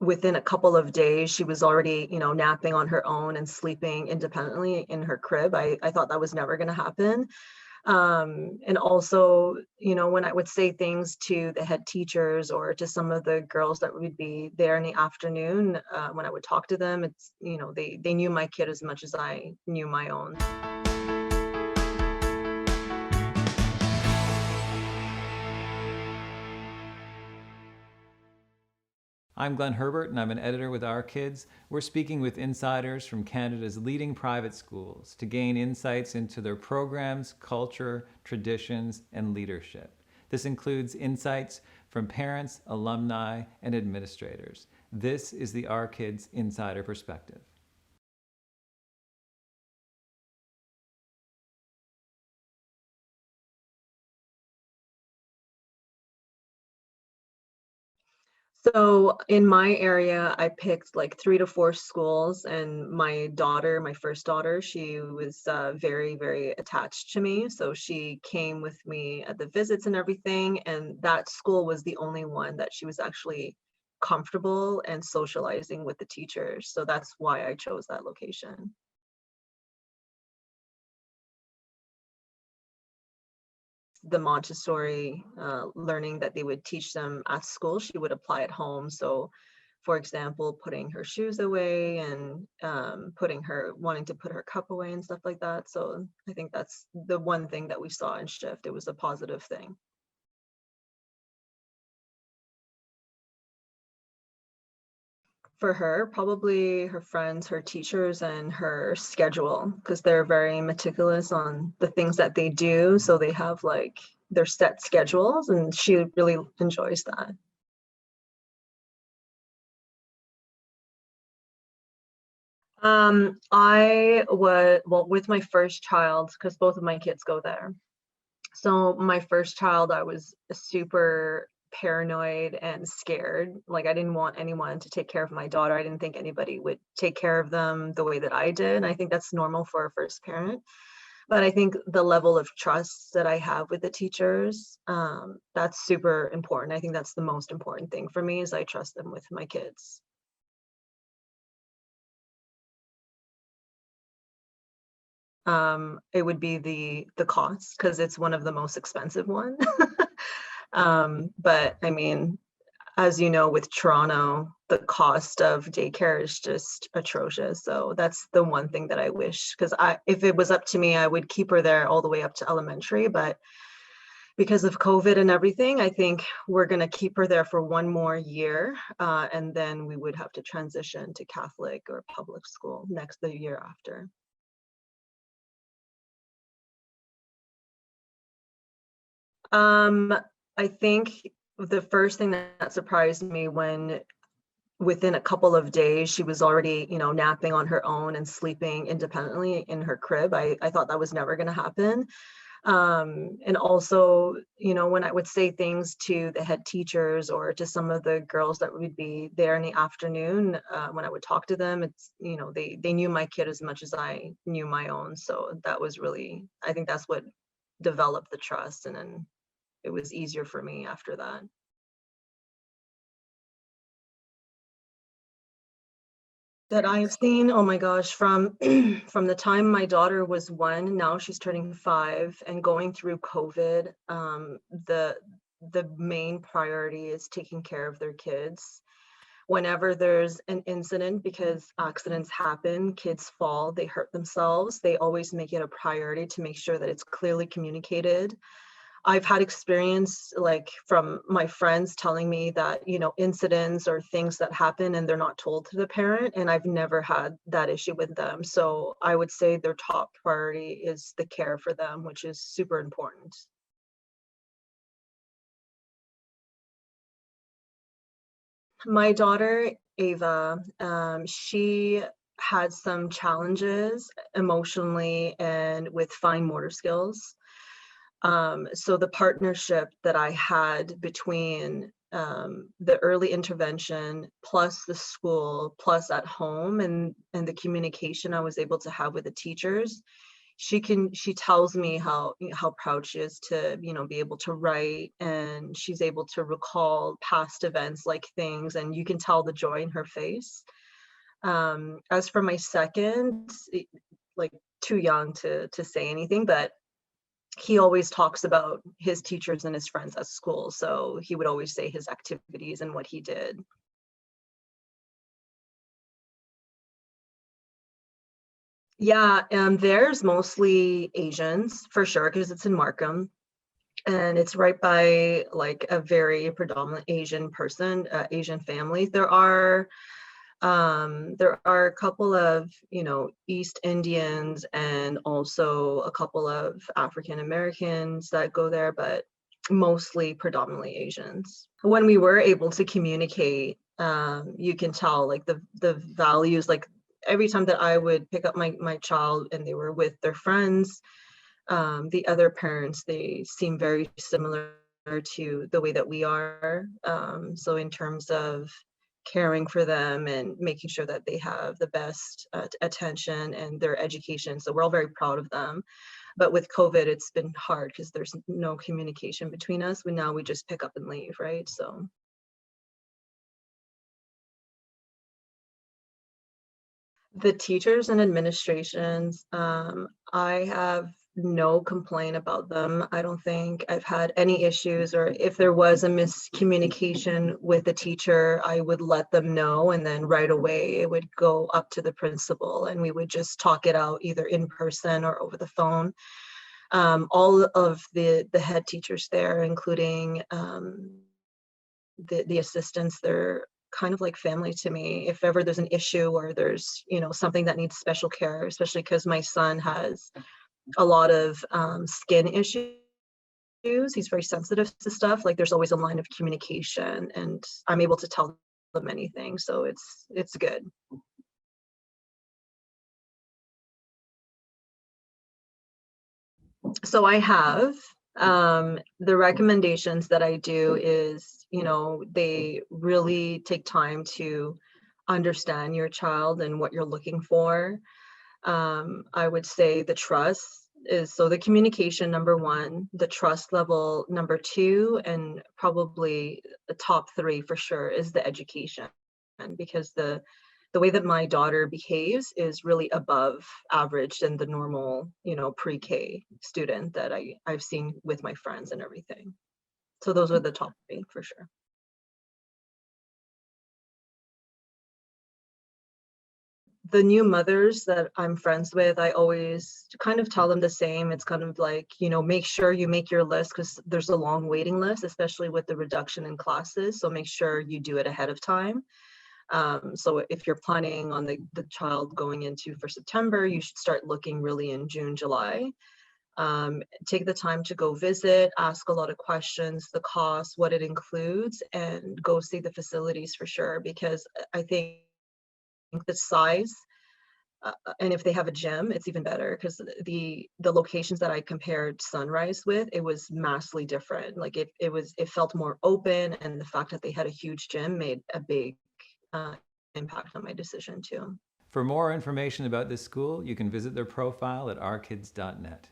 within a couple of days, she was already, napping on her own and sleeping independently in her crib. I thought that was never going to happen. And also, when I would say things to the head teachers or to some of the girls that would be there in the afternoon, when I would talk to them, they knew my kid as much as I knew my own. I'm Glenn Herbert, and I'm an editor with Our Kids. We're speaking with insiders from Canada's leading private schools to gain insights into their programs, culture, traditions, and leadership. This includes insights from parents, alumni, and administrators. This is the Our Kids Insider Perspective. So in my area, I picked like 3 to 4 schools, and my first daughter, she was very, very attached to me. So she came with me at the visits and everything. And that school was the only one that she was actually comfortable and socializing with the teachers. So that's why I chose that location. The Montessori learning that they would teach them at school, she would apply at home. So, for example, putting her shoes away and wanting to put her cup away and stuff like that. So I think that's the one thing that we saw in Shift. It was a positive thing. For her, probably her friends, her teachers, and her schedule, because they're very meticulous on the things that they do. So they have like their set schedules, and she really enjoys that. I was, well, with my first child, because both of my kids go there. So my first child, I was super paranoid and scared. Like, I didn't want anyone to take care of my daughter. I didn't think anybody would take care of them the way that I did. And I think that's normal for a first parent. But I think the level of trust that I have with the teachers, that's super important. I think that's the most important thing for me, is I trust them with my kids. It would be the cost, because it's one of the most expensive one. But I mean, as you know, with Toronto, the cost of daycare is just atrocious. So that's the one thing that I wish, because if it was up to me, I would keep her there all the way up to elementary. But because of COVID and everything, I think we're going to keep her there for one more year. And then we would have to transition to Catholic or public school the year after. I think the first thing that surprised me, when within a couple of days she was already, napping on her own and sleeping independently in her crib. I thought that was never going to happen. And also, when I would say things to the head teachers or to some of the girls that would be there in the afternoon, when I would talk to them, they knew my kid as much as I knew my own. So that was really, I think that's what developed the trust. And then it was easier for me after that. That I've seen, oh my gosh, from from the time my daughter was 1, now she's turning 5, and going through COVID, the main priority is taking care of their kids. Whenever there's an incident, because accidents happen, kids fall, they hurt themselves, they always make it a priority to make sure that it's clearly communicated. I've had experience, like, from my friends telling me that, incidents or things that happen and they're not told to the parent, and I've never had that issue with them. So I would say their top priority is the care for them, which is super important. My daughter, Ava, she had some challenges emotionally and with fine motor skills. So the partnership that I had between the early intervention plus the school plus at home, and the communication I was able to have with the teachers, she tells me how proud she is to, be able to write, and she's able to recall past events like things, and you can tell the joy in her face. As for my second, like, too young to say anything, but he always talks about his teachers and his friends at school. So he would always say his activities and what he did. Yeah, there's mostly Asians for sure because it's in Markham, and it's right by like a very predominant Asian family. There are a couple of, East Indians and also a couple of African Americans that go there, but mostly predominantly Asians. When we were able to communicate, you can tell like the values, like every time that I would pick up my child and they were with their friends, the other parents, they seem very similar to the way that we are. So in terms of caring for them and making sure that they have the best attention and their education. So we're all very proud of them. But with COVID, it's been hard because there's no communication between us. We just pick up and leave, right? So the teachers and administrations, I have no complaint about them. I don't think I've had any issues, or if there was a miscommunication with the teacher, I would let them know, and then right away it would go up to the principal and we would just talk it out either in person or over the phone. All of the head teachers there, including the assistants, they're kind of like family to me. If ever there's an issue or there's, something that needs special care, especially because my son has a lot of skin issues. He's very sensitive to stuff. Like there's always a line of communication, and I'm able to tell them anything. So it's good. So I have, the recommendations that I do is, they really take time to understand your child and what you're looking for. I would say the trust is, so the communication number one, the trust level number two, and probably the top three for sure is the education. And because the way that my daughter behaves is really above average than the normal, pre-K student that I've seen with my friends and everything. So those are the top three for sure. The new mothers that I'm friends with, I always kind of tell them the same. It's kind of like, make sure you make your list because there's a long waiting list, especially with the reduction in classes. So make sure you do it ahead of time. So if you're planning on the child going into for September, you should start looking really in June, July. Take the time to go visit, ask a lot of questions, the cost, what it includes, and go see the facilities for sure, because I think the size, and if they have a gym, it's even better, because the locations that I compared Sunrise with, it was massively different. Like it felt more open, and the fact that they had a huge gym made a big uh, impact on my decision too. For more information about this school, you can visit their profile at ourkids.net.